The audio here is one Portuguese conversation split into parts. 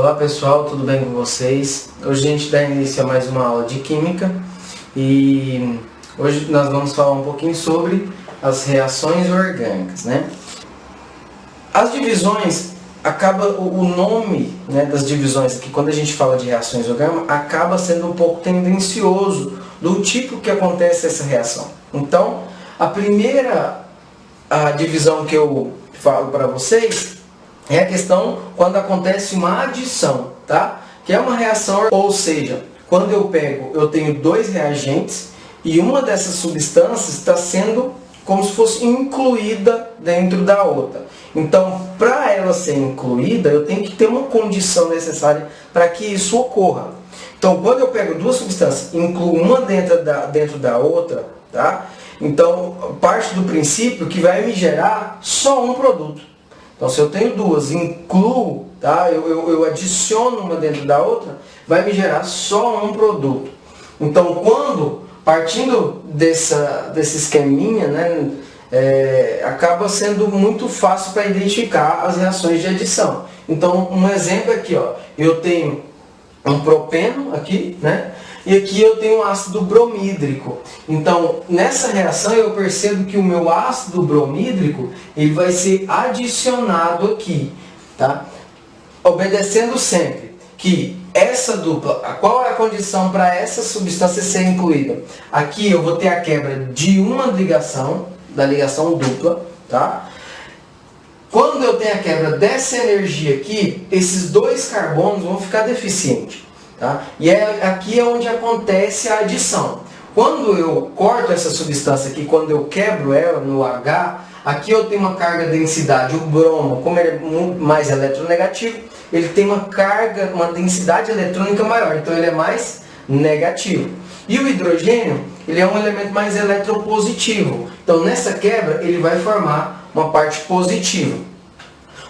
Olá pessoal, tudo bem com vocês? Hoje a gente dá início a mais uma aula de Química e hoje nós vamos falar um pouquinho sobre as reações orgânicas, né? As divisões, o nome, né, das divisões aqui, quando a gente fala de reações orgânicas, acaba sendo um pouco tendencioso do tipo que acontece essa reação. Então, a primeira divisão que eu falo para vocês é a questão quando acontece uma adição, tá? Que é uma reação, ou seja, quando eu tenho dois reagentes e uma dessas substâncias está sendo como se fosse incluída dentro da outra. Então, para ela ser incluída, eu tenho que ter uma condição necessária para que isso ocorra. Então, quando eu pego duas substâncias e incluo uma dentro da outra, tá? Então, parte do princípio que vai me gerar só um produto. Então, se eu tenho duas, incluo, tá? eu adiciono uma dentro da outra, vai me gerar só um produto. Então, partindo desse esqueminha, né, acaba sendo muito fácil para identificar as reações de adição. Então, um exemplo aqui, ó, eu tenho um propeno aqui, né? E aqui eu tenho um ácido bromídrico. Então, nessa reação eu percebo que o meu ácido bromídrico ele vai ser adicionado aqui, tá? Obedecendo sempre que essa dupla, qual é a condição para essa substância ser incluída? Aqui eu vou ter a quebra de uma ligação, da ligação dupla, tá? Quando eu tenho a quebra dessa energia aqui, esses dois carbonos vão ficar deficientes. Tá? E aqui é onde acontece a adição. Quando eu corto essa substância aqui, quando eu quebro ela no H, aqui eu tenho uma carga densidade. O bromo, como ele é muito mais eletronegativo, ele tem uma densidade eletrônica maior, então ele é mais negativo. E o hidrogênio, ele é um elemento mais eletropositivo. Então nessa quebra ele vai formar uma parte positiva.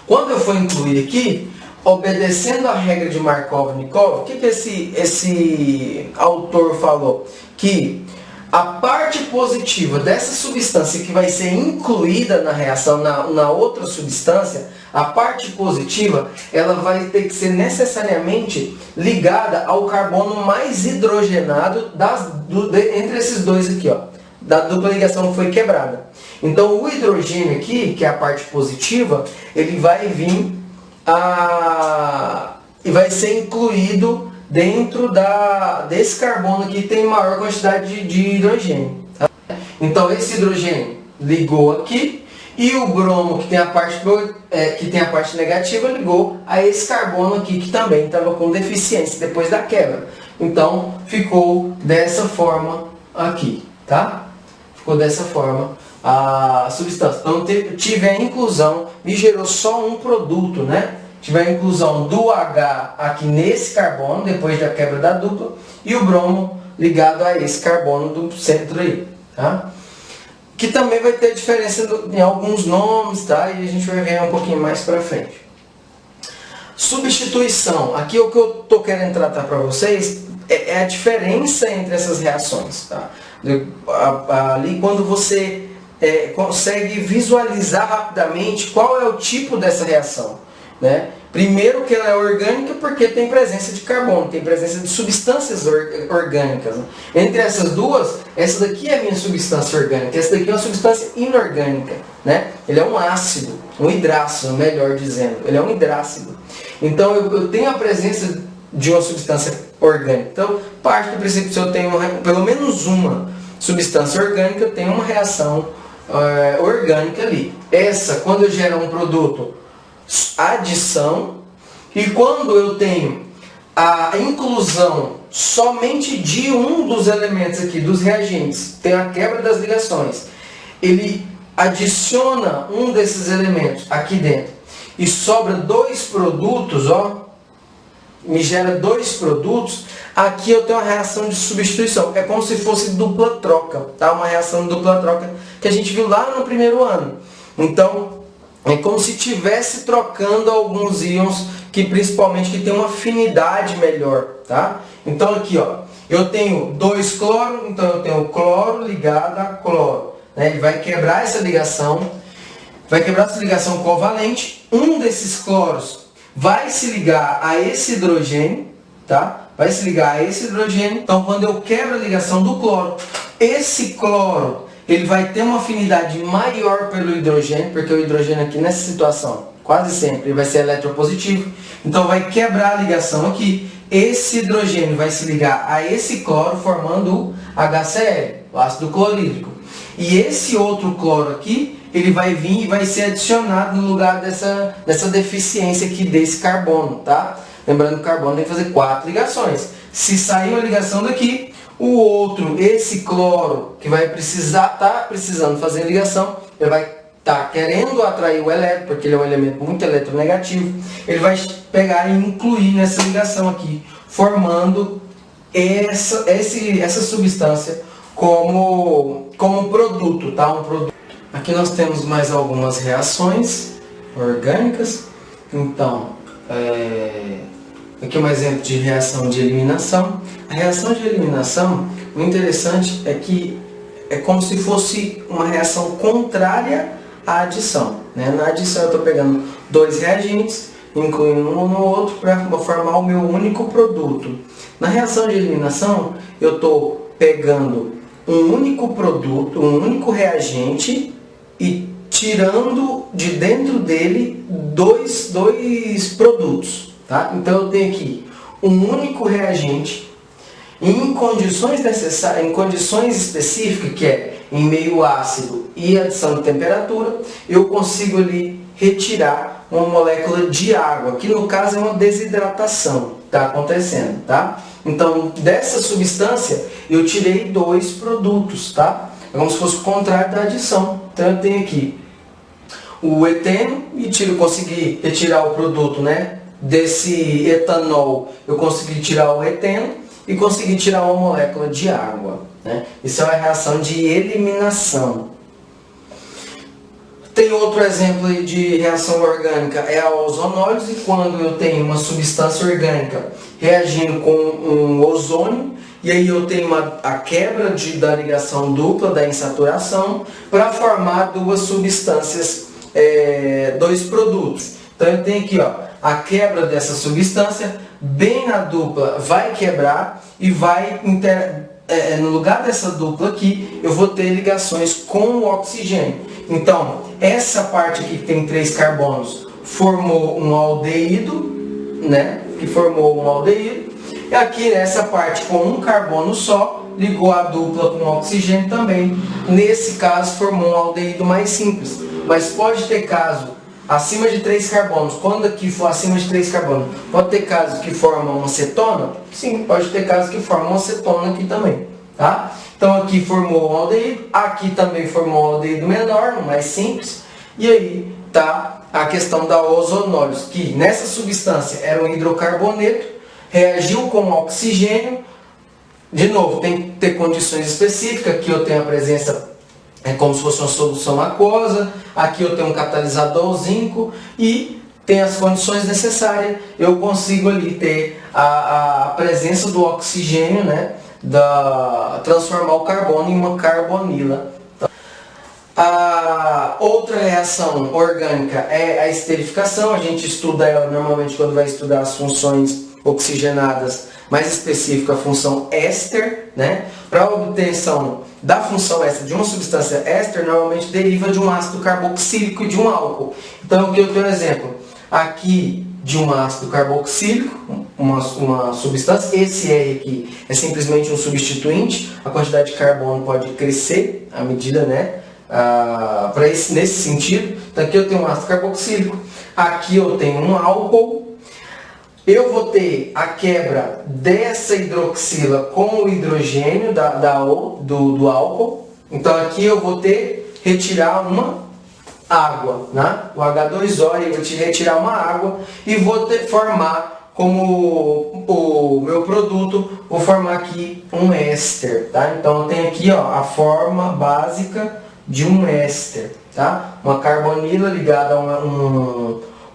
Quando eu for incluir aqui, obedecendo a regra de Markov-Nikov, o que esse autor falou? Que a parte positiva dessa substância que vai ser incluída na reação, na outra substância, a parte positiva, ela vai ter que ser necessariamente ligada ao carbono mais hidrogenado entre esses dois aqui, ó, da dupla ligação que foi quebrada. Então o hidrogênio aqui, que é a parte positiva, ele vai vir e vai ser incluído dentro desse carbono aqui que tem maior quantidade de hidrogênio. Tá? Então esse hidrogênio ligou aqui e o bromo que tem a parte negativa ligou a esse carbono aqui que também estava com deficiência depois da quebra. Então ficou dessa forma aqui, tá? Ficou dessa forma a substância. Então tive a inclusão, me gerou só um produto, né? Tive a inclusão do H aqui nesse carbono, depois da quebra da dupla, e o bromo ligado a esse carbono do centro aí, tá? Que também vai ter diferença em alguns nomes, tá? E a gente vai ver um pouquinho mais pra frente. Substituição. Aqui o que eu estou querendo tratar para vocês é a diferença entre essas reações, tá? Ali quando você consegue visualizar rapidamente qual é o tipo dessa reação, né? Primeiro que ela é orgânica porque tem presença de carbono, tem presença de substâncias orgânicas. Né? Entre essas duas, essa daqui é a minha substância orgânica, essa daqui é uma substância inorgânica, né? Ele é um ácido, um hidrácido, melhor dizendo, ele é um hidrácido. Então eu tenho a presença de uma substância orgânica. Então, parte do princípio, se eu tenho pelo menos uma substância orgânica, eu tenho uma reação orgânica ali. Essa, quando eu gero um produto, adição, e quando eu tenho a inclusão somente de um dos elementos aqui, dos reagentes, tem a quebra das ligações, ele adiciona um desses elementos aqui dentro, e sobra dois produtos, ó, me gera dois produtos, aqui eu tenho uma reação de substituição. É como se fosse dupla troca, tá? Uma reação de dupla troca que a gente viu lá no primeiro ano. Então, é como se estivesse trocando alguns íons que principalmente que tem uma afinidade melhor, tá? Então aqui, ó, eu tenho dois cloro, então eu tenho cloro ligado a cloro, né? Ele vai quebrar essa ligação covalente. Um desses cloros vai se ligar a esse hidrogênio, tá? Vai se ligar a esse hidrogênio. Então, quando eu quebro a ligação do cloro, esse cloro ele vai ter uma afinidade maior pelo hidrogênio, porque o hidrogênio aqui nessa situação, quase sempre, ele vai ser eletropositivo. Então, vai quebrar a ligação aqui. Esse hidrogênio vai se ligar a esse cloro, formando o HCl, o ácido clorídrico. E esse outro cloro aqui, ele vai vir e vai ser adicionado no lugar dessa deficiência aqui desse carbono, tá? Lembrando que o carbono tem que fazer 4 ligações. Se sair uma ligação daqui, o outro, esse cloro, que vai precisando fazer ligação, ele vai estar querendo atrair o elétron, porque ele é um elemento muito eletronegativo, ele vai pegar e incluir nessa ligação aqui, formando essa substância como produto, tá? Um produto. Aqui nós temos mais algumas reações orgânicas. Então, aqui é um exemplo de reação de eliminação. A reação de eliminação, o interessante é que é como se fosse uma reação contrária à adição, né? Na adição eu estou pegando 2 reagentes, incluindo um no outro para formar o meu único produto. Na reação de eliminação eu estou pegando um único produto, um único reagente e tirando de dentro dele dois produtos, tá? Então eu tenho aqui um único reagente em condições necessárias, em condições específicas, que é em meio ácido e adição de temperatura, eu consigo ali retirar uma molécula de água, que no caso é uma desidratação, está acontecendo, tá? Então, dessa substância, eu tirei 2 produtos, tá? É como se fosse o contrário da adição. Então, eu tenho aqui o eteno e consegui retirar o produto, né? Desse etanol, eu consegui tirar o eteno e consegui tirar uma molécula de água, né? Isso é uma reação de eliminação. Tem outro exemplo de reação orgânica, é a ozonólise, quando eu tenho uma substância orgânica reagindo com um ozônio, e aí eu tenho a quebra da ligação dupla, da insaturação, para formar 2 substâncias, 2 produtos. Então eu tenho aqui, ó, a quebra dessa substância, bem na dupla vai quebrar e vai no lugar dessa dupla aqui, eu vou ter ligações com o oxigênio. Então, essa parte aqui que tem 3 carbonos formou um aldeído, né? Que formou um aldeído. E aqui nessa parte com um carbono só, ligou a dupla com o oxigênio também. Nesse caso, formou um aldeído mais simples. Mas pode ter caso acima de 3 carbonos. Quando aqui for acima de 3 carbonos, pode ter caso que forma uma cetona? Sim, pode ter caso que forma uma cetona aqui também, tá? Então aqui formou um aldeído, aqui também formou um aldeído menor, um mais simples. E aí tá a questão da ozonólise, que nessa substância era um hidrocarboneto, reagiu com o oxigênio. De novo, tem que ter condições específicas. Aqui eu tenho a presença, como se fosse uma solução aquosa. Aqui eu tenho um catalisador zinco e tem as condições necessárias. Eu consigo ali ter a presença do oxigênio, né? Transformar o carbono em uma carbonila. A outra reação orgânica é a esterificação. A gente estuda ela normalmente quando vai estudar as funções oxigenadas, mais específica a função éster, né? Para a obtenção da função éster de uma substância éster, normalmente deriva de um ácido carboxílico e de um álcool. Então aqui eu tenho um exemplo aqui de um ácido carboxílico, uma substância. Esse R aqui é simplesmente um substituinte. A quantidade de carbono pode crescer à medida, né? Nesse sentido. Então aqui eu tenho um ácido carboxílico, aqui eu tenho um álcool. Eu vou ter a quebra dessa hidroxila com o hidrogênio do álcool. Então aqui eu vou retirar uma água, né? O H2O, eu vou retirar uma água e vou formar como o meu produto, vou formar aqui um éster, tá? Então eu tenho aqui, ó, a forma básica de um éster, tá? Uma carbonila ligada a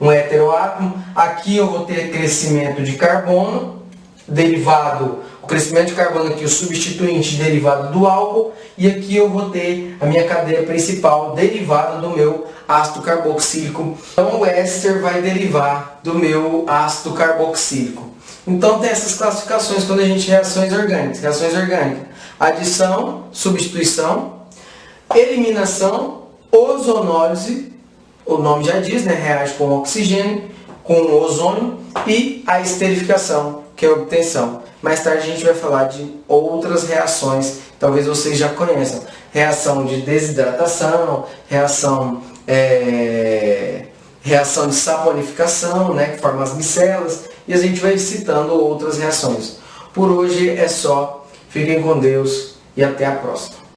um heteroátomo. Aqui eu vou ter crescimento de carbono, derivado, crescimento de carbono aqui, o substituinte derivado do álcool, e aqui eu vou ter a minha cadeia principal derivada do meu ácido carboxílico. Então o éster vai derivar do meu ácido carboxílico. Então tem essas classificações quando a gente tem reações orgânicas. Reações orgânicas: adição, substituição, eliminação, ozonólise, o nome já diz, né? Reage com oxigênio, com ozônio, e a esterificação, que é a obtenção. Mais tarde a gente vai falar de outras reações, talvez vocês já conheçam. Reação de desidratação, reação de saponificação, né, que forma as micelas, e a gente vai citando outras reações. Por hoje é só. Fiquem com Deus e até a próxima.